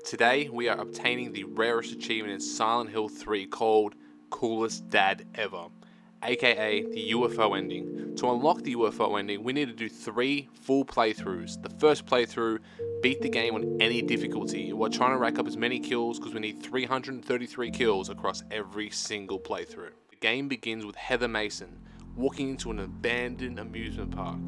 Today we are obtaining the rarest achievement in Silent Hill 3 called Coolest Dad Ever, aka the UFO ending. To unlock the UFO ending, we need to do 3 full playthroughs. The first playthrough, beat the game on any difficulty. We're trying to rack up as many kills because we need 333 kills across every single playthrough. The game begins with Heather Mason walking into an abandoned amusement park.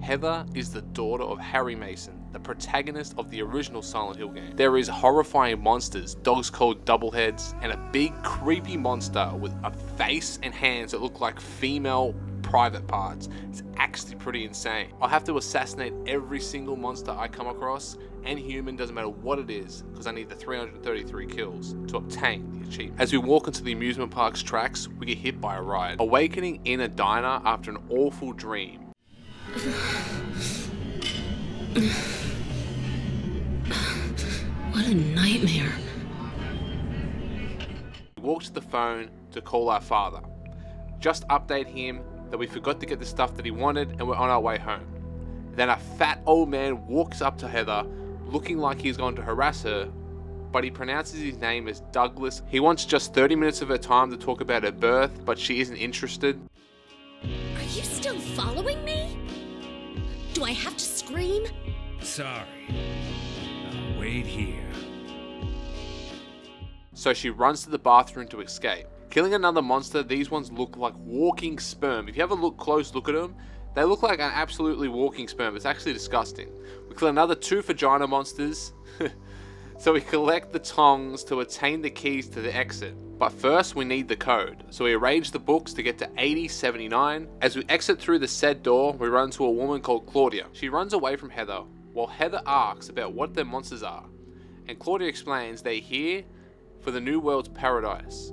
Heather is the daughter of Harry Mason, the protagonist of the original Silent Hill game. There is horrifying monsters, dogs called Doubleheads, and a big creepy monster with a face and hands that look like female private parts. It's actually pretty insane. I'll have to assassinate every single monster I come across, and human, doesn't matter what it is, because I need the 333 kills to obtain the achievement. As we walk into the amusement park's tracks, we get hit by a ride. Awakening in a diner after an awful dream. What a nightmare. We walk to the phone to call our father. Just update him that we forgot to get the stuff that he wanted and we're on our way home. Then a fat old man walks up to Heather looking like he's going to harass her, but he pronounces his name as Douglas. He wants just 30 minutes of her time to talk about her birth, but she isn't interested. Are you still following me? Do I have to scream? Sorry. I'll wait here. So she runs to the bathroom to escape. Killing another monster, these ones look like walking sperm. If you have a close look at them, they look like an absolutely walking sperm. It's actually disgusting. We kill another 2 vagina monsters. So we collect the tongs to attain the keys to the exit. But first we need the code. So we arrange the books to get to 8079. As we exit through the said door, we run into a woman called Claudia. She runs away from Heather, while Heather asks about what their monsters are. And Claudia explains they're here for the New World's paradise.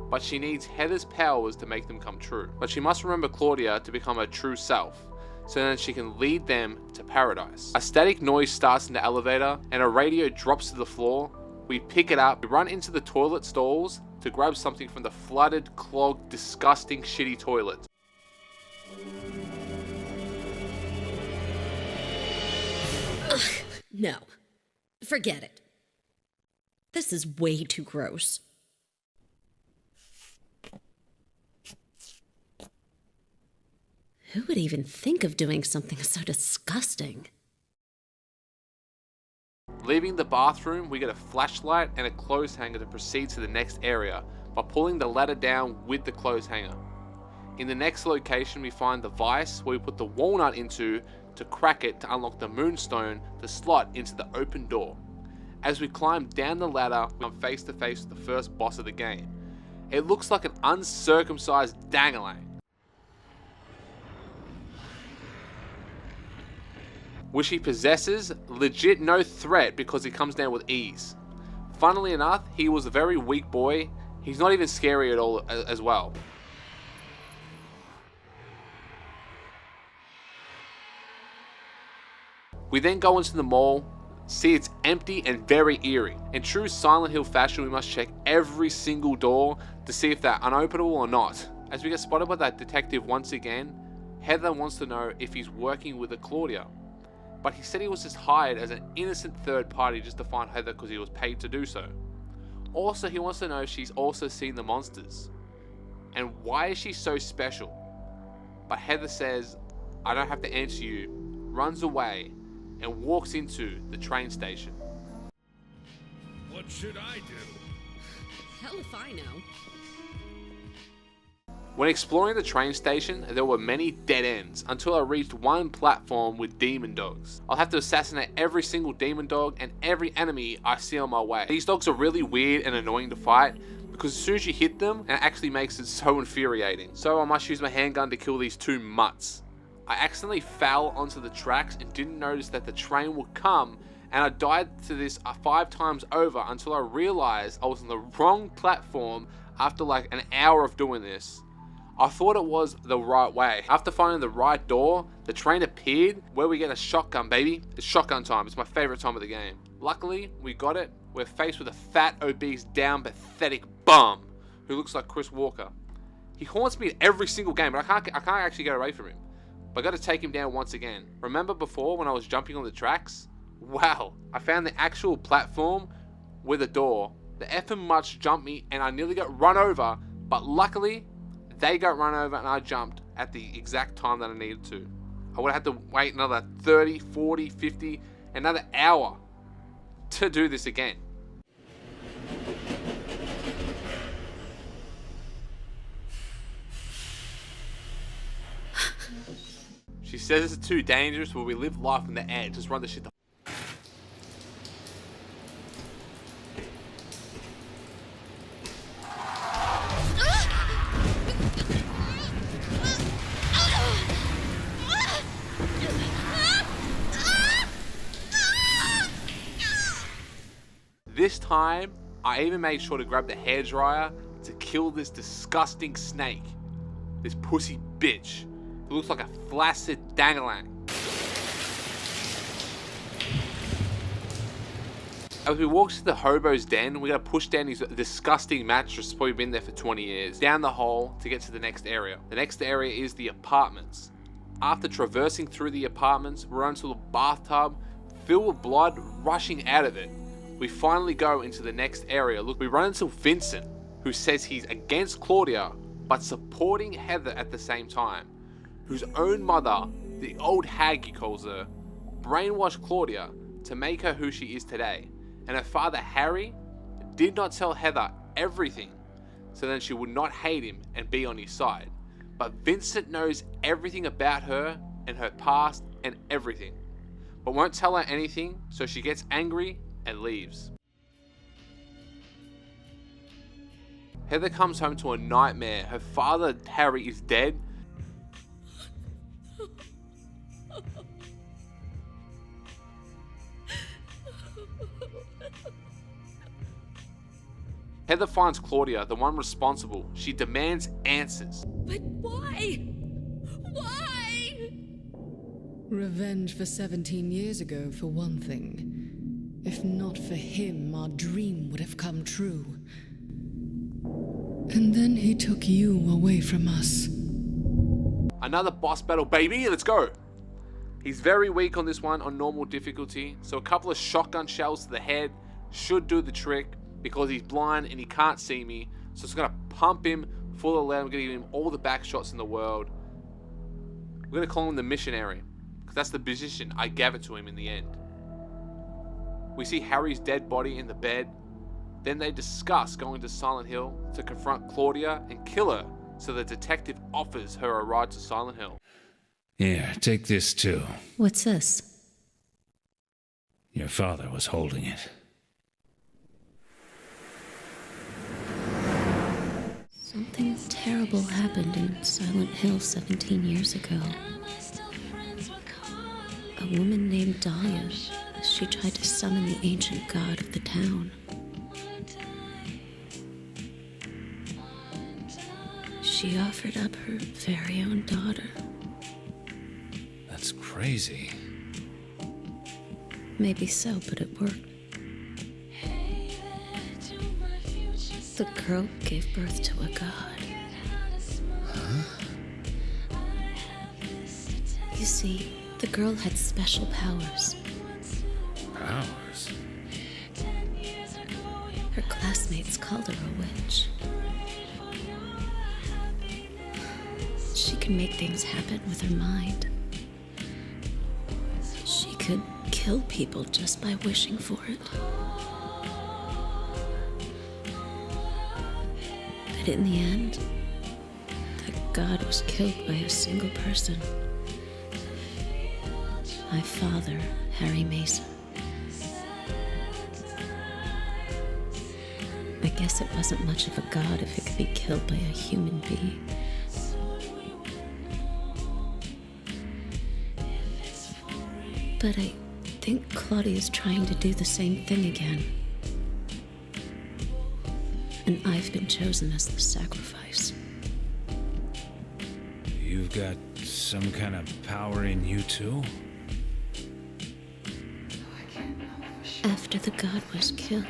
But she needs Heather's powers to make them come true. But she must remember Claudia to become her true self, so then she can lead them to paradise. A static noise starts in the elevator and a radio drops to the floor. We pick it up, we run into the toilet stalls to grab something from the flooded, clogged, disgusting, shitty toilet. Ugh, no. Forget it. This is way too gross. Who would even think of doing something so disgusting? Leaving the bathroom, we get a flashlight and a clothes hanger to proceed to the next area by pulling the ladder down with the clothes hanger. In the next location, we find the vise where we put the walnut into to crack it to unlock the moonstone to slot into the open door. As we climb down the ladder, we come face to face with the first boss of the game. It looks like an uncircumcised dangling, which he possesses, legit no threat because he comes down with ease. Funnily enough, he was a very weak boy. He's not even scary at all as well. We then go into the mall, see it's empty and very eerie. In true Silent Hill fashion, we must check every single door to see if they're unopenable or not. As we get spotted by that detective once again, Heather wants to know if he's working with a Claudia. But he said he was just hired as an innocent third party just to find Heather because he was paid to do so. Also, he wants to know if she's also seen the monsters. And why is she so special? But Heather says, I don't have to answer you, runs away, and walks into the train station. What should I do? Hell if I know. When exploring the train station, there were many dead ends until I reached one platform with demon dogs. I'll have to assassinate every single demon dog and every enemy I see on my way. These dogs are really weird and annoying to fight because as soon as you hit them, it actually makes it so infuriating. So I must use my handgun to kill these 2 mutts. I accidentally fell onto the tracks and didn't notice that the train would come, and I died to this 5 times over until I realized I was on the wrong platform after like an hour of doing this. I thought it was the right way. After finding the right door, the train appeared where we get a shotgun, baby. It's shotgun time. It's my favorite time of the game. Luckily, we got it. We're faced with a fat, obese, down, pathetic bum who looks like Chris Walker. He haunts me in every single game, but I can't actually get away from him. But I got to take him down once again. Remember before when I was jumping on the tracks? Wow, I found the actual platform with a door. The effing mutts jumped me and I nearly got run over, but luckily they got run over and I jumped at the exact time that I needed to. I would have had to wait another 30, 40, 50, another hour to do this again. She says it's too dangerous, but we live life in the air. Just run the shit the This time, I even made sure to grab the hairdryer to kill this disgusting snake. This pussy bitch. It looks like a flaccid dangalang. As we walk to the hobo's den, we gotta push down his disgusting mattress. It's probably been there for 20 years. Down the hole to get to the next area. The next area is the apartments. After traversing through the apartments, we're onto a bathtub filled with blood rushing out of it. We finally go into the next area. Look, we run into Vincent, who says he's against Claudia, but supporting Heather at the same time. Whose own mother, the old hag he calls her, brainwashed Claudia to make her who she is today. And her father, Harry, did not tell Heather everything, so then she would not hate him and be on his side. But Vincent knows everything about her and her past and everything, but won't tell her anything, so she gets angry and leaves. Heather comes home to a nightmare. Her father, Harry, is dead. Heather finds Claudia, the one responsible. She demands answers. But why? Why? Revenge for 17 years ago, for one thing. If not for him, our dream would have come true. And then he took you away from us. Another boss battle, baby. Let's go. He's very weak on this one on normal difficulty, so a couple of shotgun shells to the head should do the trick because he's blind and he can't see me. So it's going to pump him full of lead. I'm going to give him all the back shots in the world. We're going to call him the missionary because that's the position I gave it to him in the end. We see Harry's dead body in the bed. Then they discuss going to Silent Hill to confront Claudia and kill her, so the detective offers her a ride to Silent Hill. Here, take this too. What's this? Your father was holding it. Something terrible happened in Silent Hill 17 years ago. A woman named Dahlia. She tried to summon the ancient god of the town. She offered up her very own daughter. That's crazy. Maybe so, but it worked. The girl gave birth to a god. Huh? You see, the girl had special powers. Powers? Her classmates called her a witch. She could make things happen with her mind. She could kill people just by wishing for it. But in the end, that god was killed by a single person. My father, Harry Mason. I guess it wasn't much of a god if it could be killed by a human being. But I think Claudia's trying to do the same thing again. And I've been chosen as the sacrifice. You've got some kind of power in you too? After the god was killed,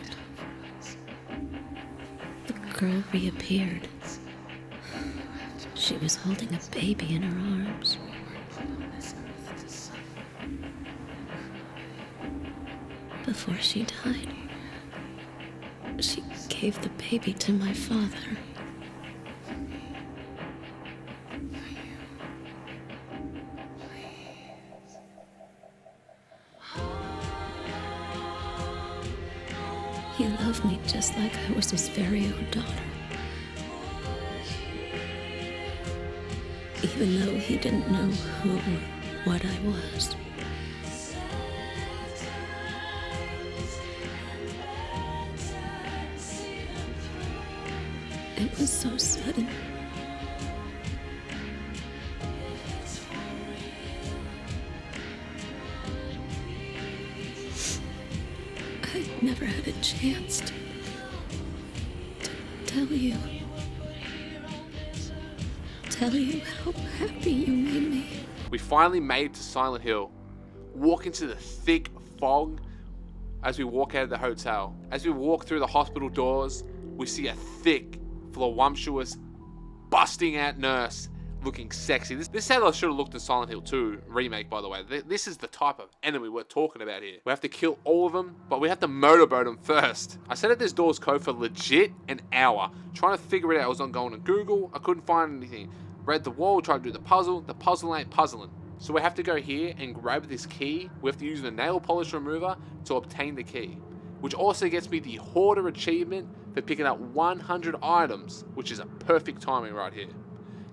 the girl reappeared. She was holding a baby in her arms. Before she died, She gave the baby to my father. He loved me just like I was his very own daughter. Even though he didn't know who or what I was. It was so sudden. I'd never had a chance to tell you. Tell you how happy you made me. We finally made it to Silent Hill. Walk into the thick fog as we walk out of the hotel. As we walk through the hospital doors, we see a thick, voluptuous, busting out nurse looking sexy. This is how I should have looked in Silent Hill 2 remake, by the way. This is the type of enemy we're talking about here. We have to kill all of them, but we have to motorboat them first. I sat at this door's code for legit an hour, trying to figure it out. I was on going to Google, I couldn't find anything. Read the wall, tried to do the puzzle ain't puzzling. So we have to go here and grab this key. We have to use the nail polish remover to obtain the key, which also gets me the Hoarder achievement for picking up 100 items, which is a perfect timing right here.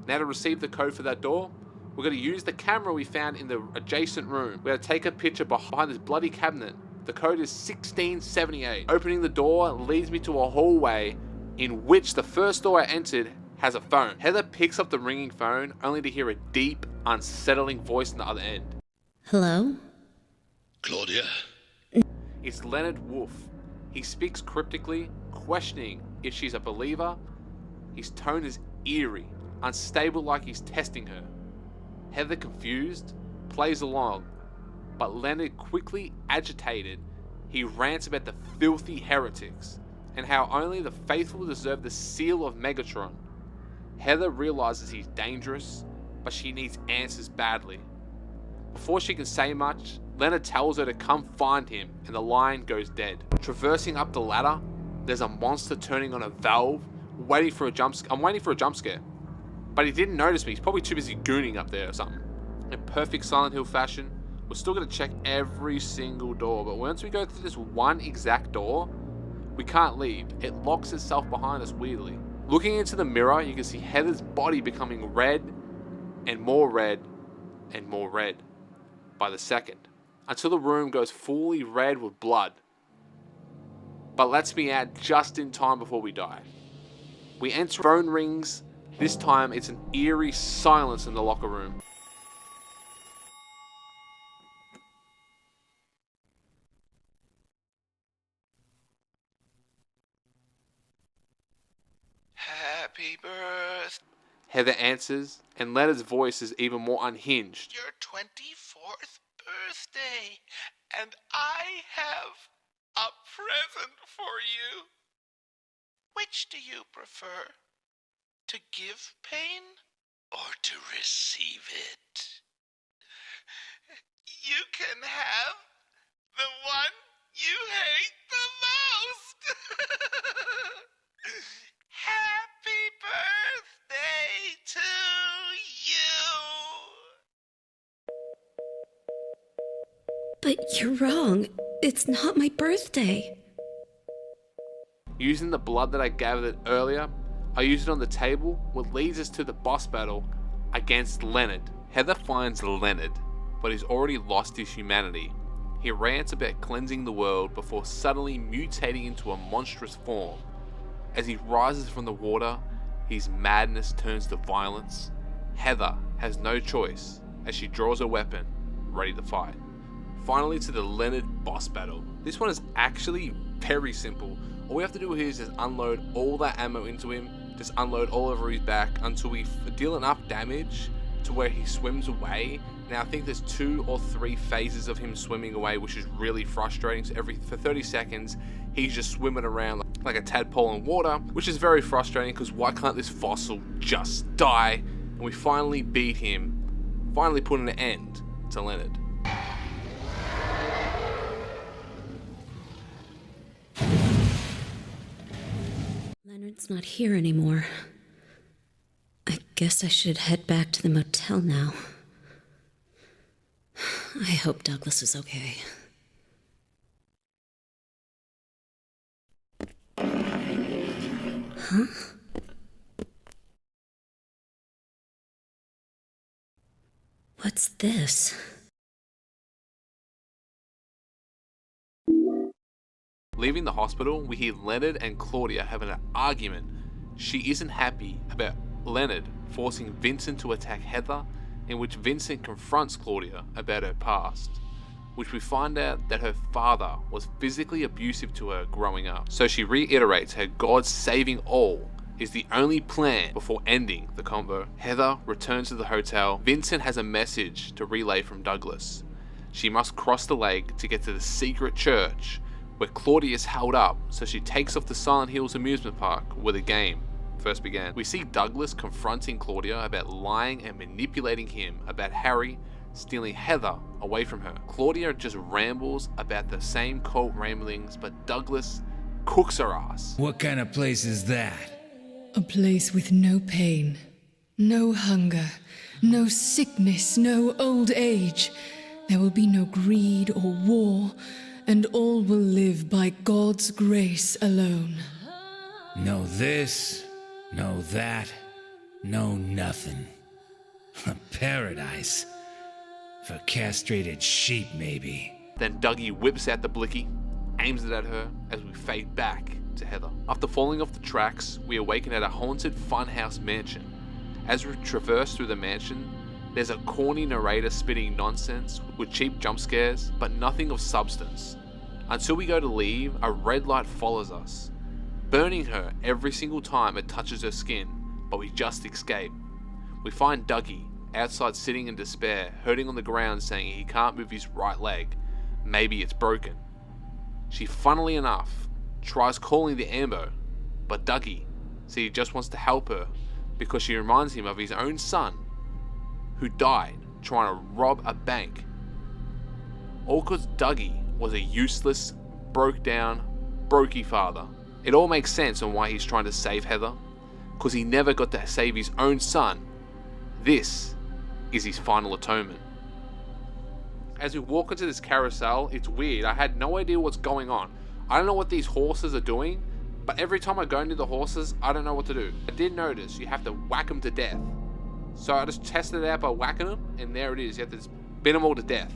Now to receive the code for that door, we're going to use the camera we found in the adjacent room. We're going to take a picture behind this bloody cabinet. The code is 1678. Opening the door leads me to a hallway in which the first door I entered has a phone. Heather picks up the ringing phone only to hear a deep, unsettling voice on the other end. Hello? Claudia? It's Leonard Wolf. He speaks cryptically, questioning if she's a believer. His tone is eerie, unstable, like he's testing her. Heather, confused, plays along, but Leonard, quickly agitated, he rants about the filthy heretics and how only the faithful deserve the seal of Megatron. Heather realizes he's dangerous, but she needs answers badly. Before she can say much, Leonard tells her to come find him, and the line goes dead. Traversing up the ladder, there's a monster turning on a valve, waiting for a jump scare. I'm waiting for a jump scare. But he didn't notice me. He's probably too busy gooning up there or something. In perfect Silent Hill fashion, we're still going to check every single door. But once we go through this one exact door, we can't leave. It locks itself behind us weirdly. Looking into the mirror, you can see Heather's body becoming red and more red and more red by the second, until the room goes fully red with blood. But lets me out just in time before we die. We enter, phone rings. This time it's an eerie silence in the locker room. Happy birthday. Heather answers, and Leonard's voice is even more unhinged. Your 24th birthday, and I have a present for you. Which do you prefer? To give pain or to receive it? You can have the one you hate the most. Happy birthday to you. But you're wrong. It's not my birthday. Using the blood that I gathered earlier, I used it on the table, what leads us to the boss battle against Leonard. Heather finds Leonard, but he's already lost his humanity. He rants about cleansing the world before suddenly mutating into a monstrous form. As he rises from the water, his madness turns to violence. Heather has no choice as she draws a weapon, ready to fight. Finally to the Leonard boss battle. This one is actually very simple. All we have to do here is just unload all that ammo into him, just unload all over his back until we deal enough damage to where he swims away. Now I think there's 2 or 3 phases of him swimming away, which is really frustrating. So for 30 seconds, he's just swimming around like a tadpole in water, which is very frustrating because why can't this fossil just die? And we finally beat him, finally putting an end to Leonard. Leonard's not here anymore. I guess I should head back to the motel now. I hope Douglas is okay. Huh? What's this? Leaving the hospital, we hear Leonard and Claudia having an argument. She isn't happy about Leonard forcing Vincent to attack Heather, in which Vincent confronts Claudia about her past, which we find out that her father was physically abusive to her growing up. So she reiterates how God saving all is the only plan before ending the convo. Heather returns to the hotel. Vincent has a message to relay from Douglas. She must cross the lake to get to the secret church where Claudia is held up, so she takes off to Silent Hills amusement park where the game first began. We see Douglas confronting Claudia about lying and manipulating him about Harry stealing Heather away from her. Claudia just rambles about the same cult ramblings, but Douglas cooks her ass. What kind of place is that? A place with no pain, no hunger, no sickness, no old age. There will be no greed or war, and all will live by God's grace alone. No this, no that, no nothing. A paradise. For castrated sheep, maybe. Then Dougie whips out the blicky, aims it at her as we fade back to Heather. After falling off the tracks, we awaken at a haunted funhouse mansion. As we traverse through the mansion, there's a corny narrator spitting nonsense with cheap jump scares, but nothing of substance. Until we go to leave, a red light follows us, burning her every single time it touches her skin, but we just escape. We find Dougie outside sitting in despair, hurting on the ground, saying he can't move his right leg. Maybe it's broken. She, funnily enough, tries calling the ambo, but Dougie says he just wants to help her because she reminds him of his own son who died trying to rob a bank. All because Dougie was a useless, broke down, brokey father. It all makes sense on why he's trying to save Heather, because he never got to save his own son. This is his final atonement. As we walk into this carousel, it's weird. I had no idea what's going on. I don't know what these horses are doing, but every time I go near the horses, I don't know what to do. I did notice you have to whack them to death. So I just tested it out by whacking them, and there it is. You have to just bin them all to death.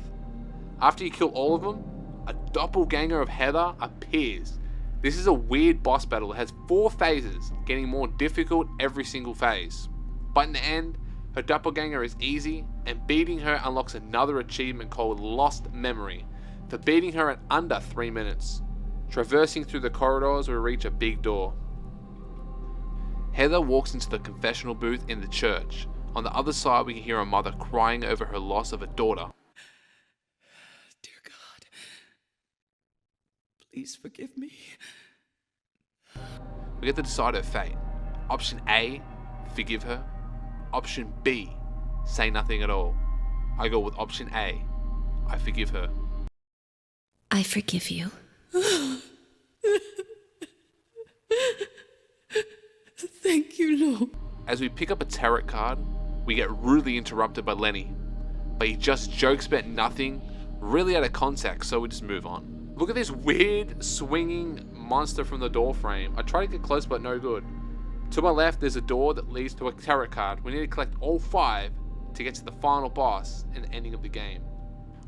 After you kill all of them, a doppelganger of Heather appears. This is a weird boss battle. It has 4 phases, getting more difficult every single phase. But in the end, her doppelganger is easy, and beating her unlocks another achievement called Lost Memory, for beating her in under 3 minutes. Traversing through the corridors, we reach a big door. Heather walks into the confessional booth in the church. On the other side, we can hear a mother crying over her loss of a daughter. Dear God, please forgive me. We get to decide her fate. Option A, forgive her. Option B, say nothing at all. I go with option A, I forgive her. I forgive you. Thank you, Lord. As we pick up a tarot card, we get rudely interrupted by Lenny, but he just jokes about nothing, really out of context, so we just move on. Look at this weird swinging monster from the door frame. I try to get close, but no good. To my left, there's a door that leads to a tarot card. We need to collect all 5 to get to the final boss and the ending of the game.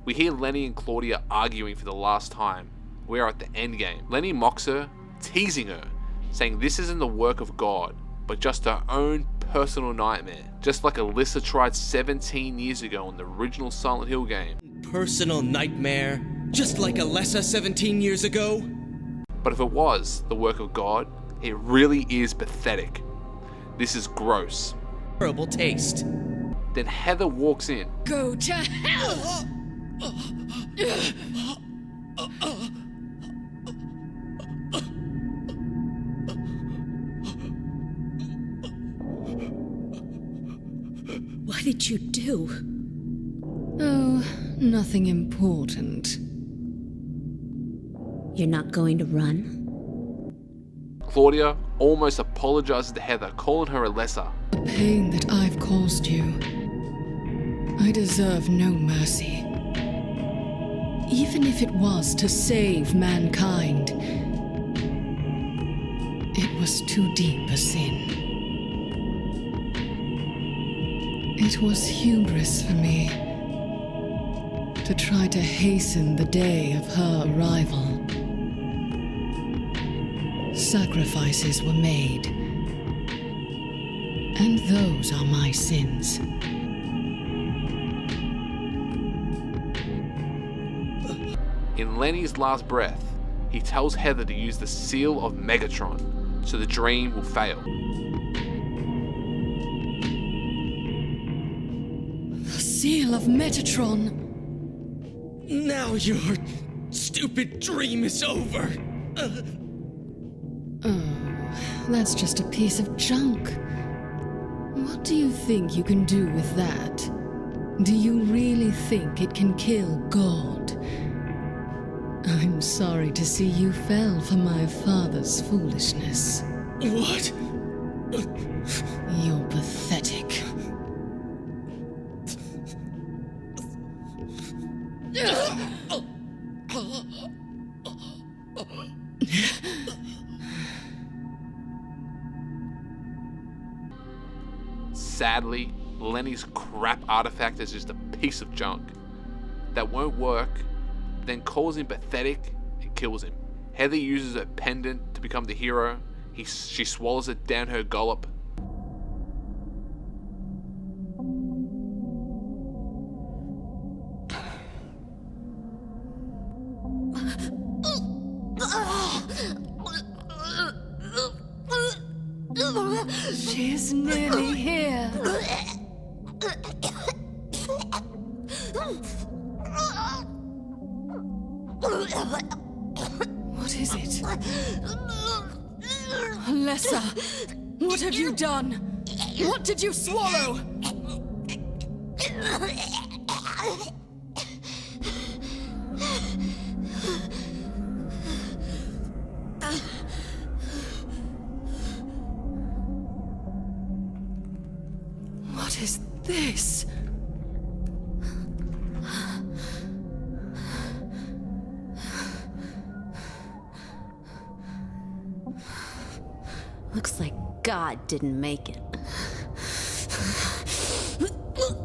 We hear Lenny and Claudia arguing for the last time. We are at the end game. Lenny mocks her, teasing her, saying this isn't the work of God, but just her own personal nightmare. Just like Alyssa tried 17 years ago in the original Silent Hill game. Personal nightmare, just like Alessa 17 years ago. But if it was the work of God, it really is pathetic. This is gross. Terrible taste. Then Heather walks in. Go to hell! What did you do? Oh, nothing important. You're not going to run? Claudia almost apologizes to Heather, calling her a lesser. The pain that I've caused you, I deserve no mercy. Even if it was to save mankind, it was too deep a sin. It was hubris for me to try to hasten the day of her arrival. Sacrifices were made, and those are my sins. In Lenny's last breath, he tells Heather to use the seal of Megatron so the dream will fail. The seal of Metatron. Now your stupid dream is over. That's just a piece of junk. What do you think you can do with that? Do you really think it can kill God? I'm sorry to see you fell for my father's foolishness. What? You're pathetic. Sadly, Lenny's crap artifact is just a piece of junk that won't work, then calls him pathetic and kills him. Heather uses her pendant to become the hero. She swallows it down her gullet. She's nearly here. What is it? Alessa, what have you done? What did you swallow? What is this? Looks like God didn't make it.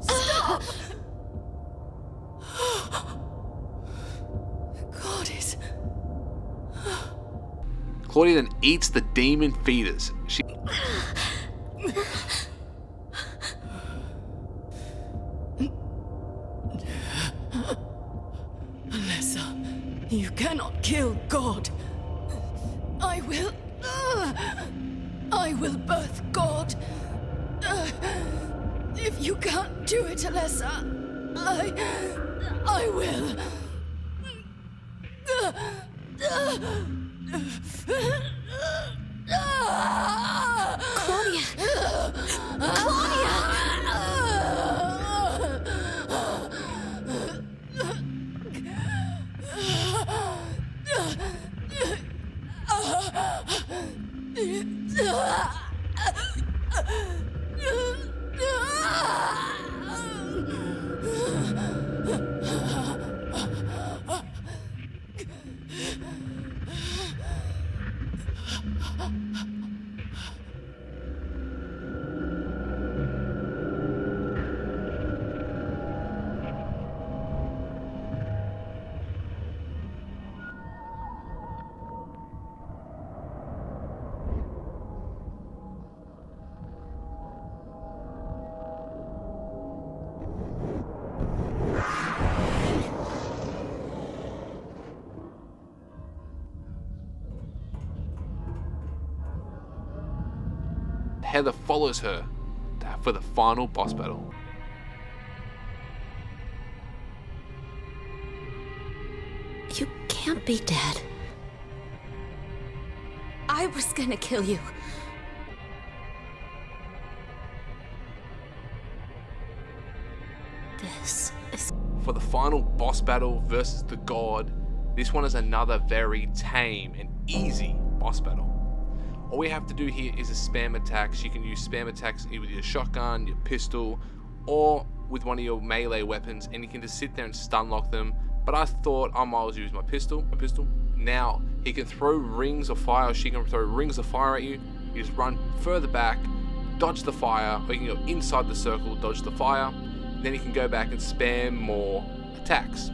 Stop! God is... Claudia then eats the demon fetus. Alessa, you cannot kill God. I will birth God. If you can't do it, Alessa, I will. Claudia! Claudia! Heather follows her for the final boss battle. You can't be dead. I was gonna kill you. This is... For the final boss battle versus the god, this one is another very tame and easy boss battle. All we have to do here is a spam attacks. You can use spam attacks either with your shotgun, your pistol, or with one of your melee weapons, and you can just sit there and stun lock them. But I thought I might as well use my pistol. Now he can throw rings of fire, or she can throw rings of fire at you. You just run further back, dodge the fire, or you can go inside the circle, dodge the fire. Then you can go back and spam more attacks.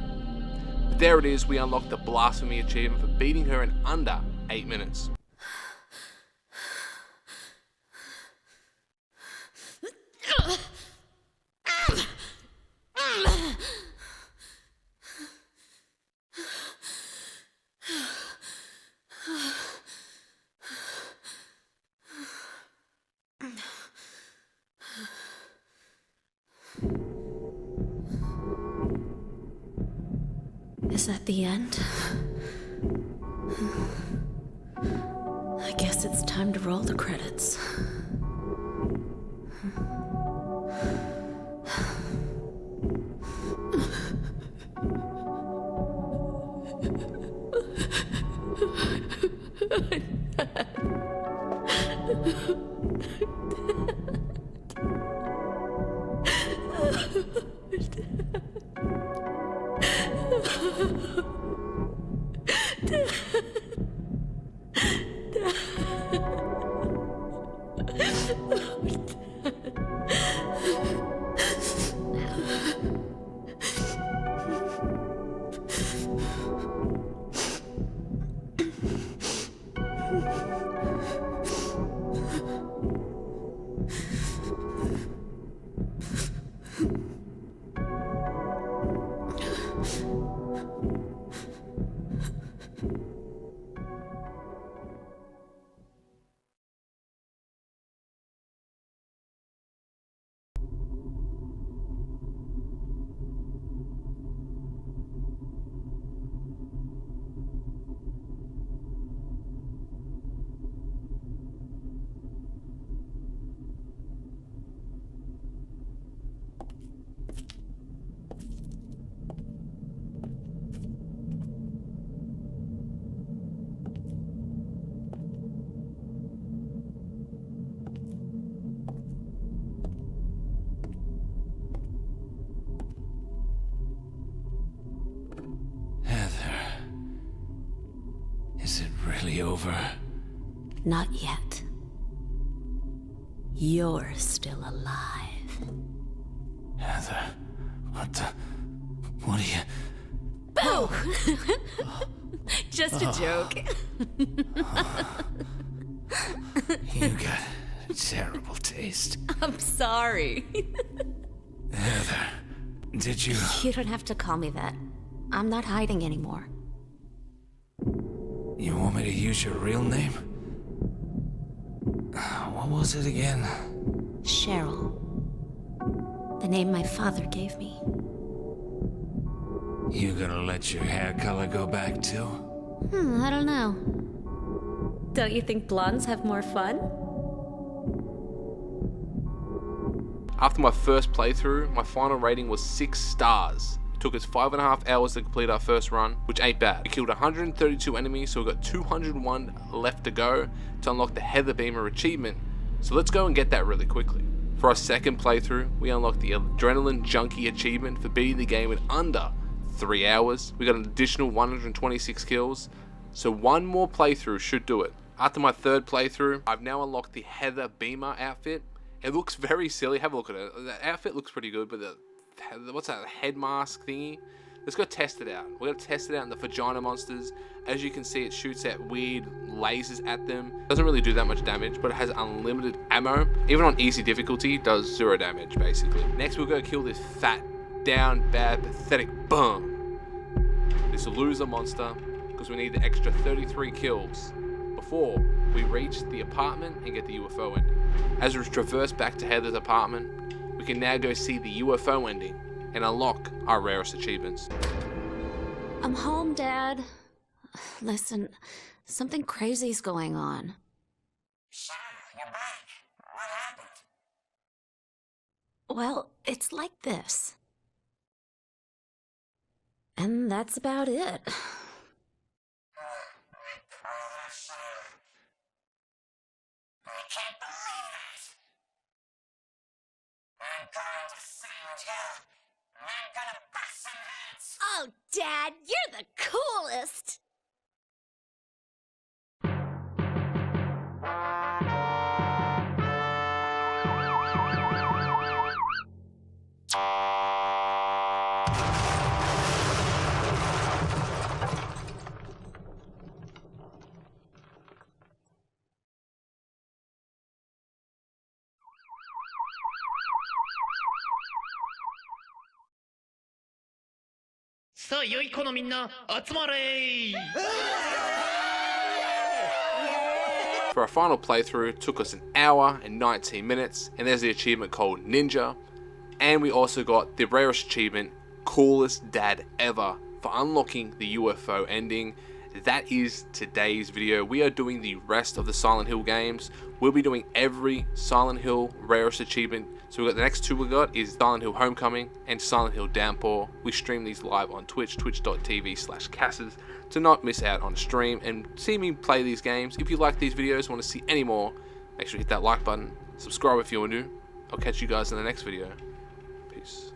But there it is, we unlocked the Blasphemy achievement for beating her in under 8 minutes. Is that the end? I guess it's time to roll the credits. Is it really over? Not yet. You're still alive. Heather, what are you... Boo! Just a joke. You got a terrible taste. I'm sorry. Heather, did you... You don't have to call me that. I'm not hiding anymore. You want me to use your real name? What was it again? Cheryl. The name my father gave me. You gonna let your hair color go back too? I don't know. Don't you think blondes have more fun? After my first playthrough, my final rating was 6 stars. It took us 5.5 hours to complete our first run, which ain't bad. We killed 132 enemies, so we got 201 left to go to unlock the Heather Beamer achievement. So let's go and get that really quickly. For our second playthrough, we unlocked the Adrenaline Junkie achievement for beating the game in under 3 hours. We got an additional 126 kills, so one more playthrough should do it. After my third playthrough, I've now unlocked the Heather Beamer outfit. It looks very silly. Have a look at it. The outfit looks pretty good, but what's that, head mask thingy? Let's go test it out. We're going to test it out in the vagina monsters. As you can see, it shoots out weird lasers at them. Doesn't really do that much damage, but it has unlimited ammo. Even on easy difficulty, it does 0 damage, basically. Next, we'll go kill this fat, down, bad, pathetic bum. This loser monster, because we need the extra 33 kills before we reach the apartment and get the UFO ending. As we traverse back to Heather's apartment, we can now go see the UFO ending and unlock our rarest achievements. I'm home, Dad. Listen, something crazy's going on. Sarah, you're back. What happened? Well, it's like this. And that's about it. can't believe that. I'm going to Silent Hill, and I'm gonna bust some heads. Oh, Dad, you're the coolest! For our final playthrough, it took us an hour and 19 minutes, and there's the achievement called Ninja. And we also got the rarest achievement, Coolest Dad Ever, for unlocking the UFO ending. That is today's video. We are doing the rest of the Silent Hill games. We'll be doing every Silent Hill rarest achievement. So we got the next two we got is Silent Hill Homecoming and Silent Hill Downpour. We stream these live on Twitch, twitch.tv/Cassar, to not miss out on stream and see me play these games. If you like these videos, want to see any more, make sure you hit that like button, subscribe if you're new. I'll catch you guys in the next video. Peace.